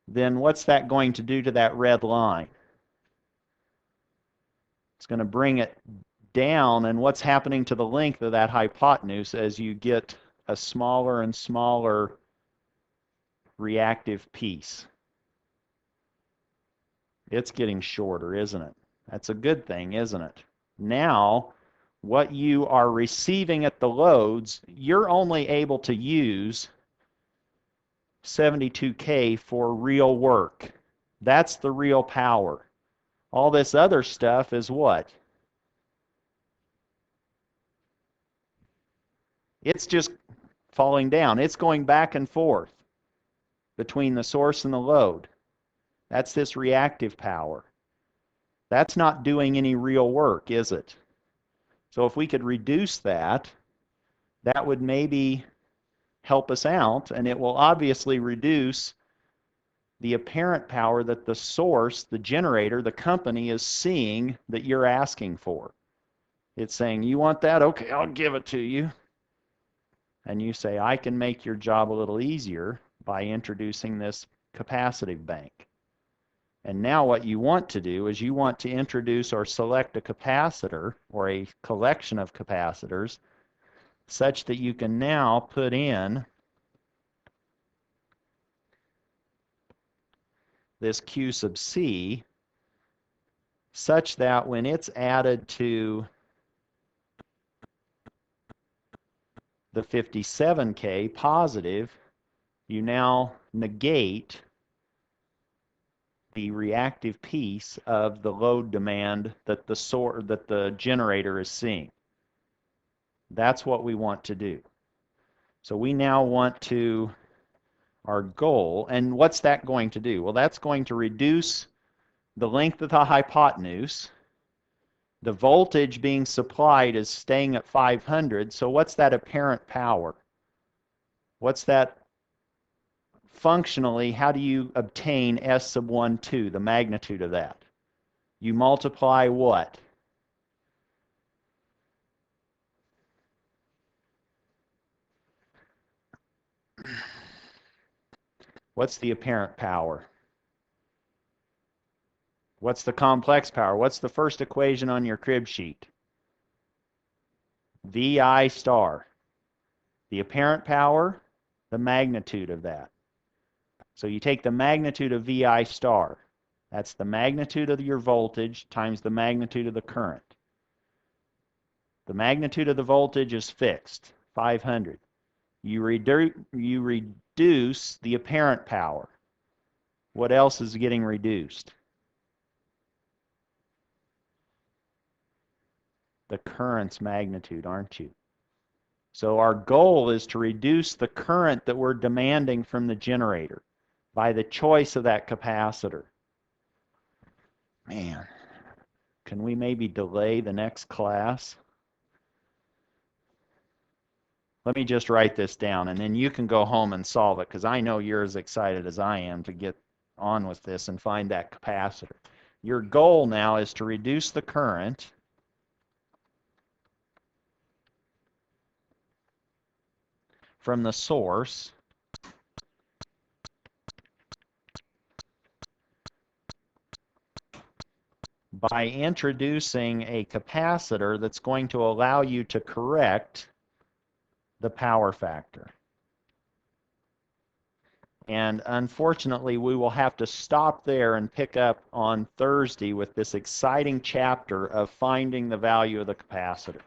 then what's that going to do to that red line? It's going to bring it down, and what's happening to the length of that hypotenuse as you get a smaller and smaller reactive piece? It's getting shorter, isn't it? That's a good thing, isn't it? Now, what you are receiving at the loads, you're only able to use 72K for real work. That's the real power. All this other stuff is what? It's just falling down. It's going back and forth between the source and the load. That's this reactive power. That's not doing any real work, is it? So if we could reduce that, that would maybe help us out, and it will obviously reduce the apparent power that the source, the generator, the company is seeing that you're asking for. It's saying, you want that? Okay, I'll give it to you. And you say, I can make your job a little easier by introducing this capacitive bank. And now what you want to do is you want to introduce or select a capacitor or a collection of capacitors such that you can now put in this Q sub C such that when it's added to the 57K positive, you now negate the reactive piece of the load demand that the generator is seeing. That's what we want to do. So we now want to, our goal, and what's that going to do? Well, that's going to reduce the length of the hypotenuse. The voltage being supplied is staying at 500, so what's that apparent power? What's that functionally? How do you obtain S sub 1, 2, the magnitude of that? You multiply what? What's the apparent power? What's the complex power? What's the first equation on your crib sheet? VI star. The apparent power, the magnitude of that. So you take the magnitude of VI star. That's the magnitude of your voltage times the magnitude of the current. The magnitude of the voltage is fixed, 500. You reduce the apparent power. What else is getting reduced? The current's magnitude, aren't you? So our goal is to reduce the current that we're demanding from the generator by the choice of that capacitor. Man, can we maybe delay the next class? Let me just write this down, and then you can go home and solve it, because I know you're as excited as I am to get on with this and find that capacitor. Your goal now is to reduce the current from the source by introducing a capacitor that's going to allow you to correct the power factor. And unfortunately, we will have to stop there and pick up on Thursday with this exciting chapter of finding the value of the capacitor.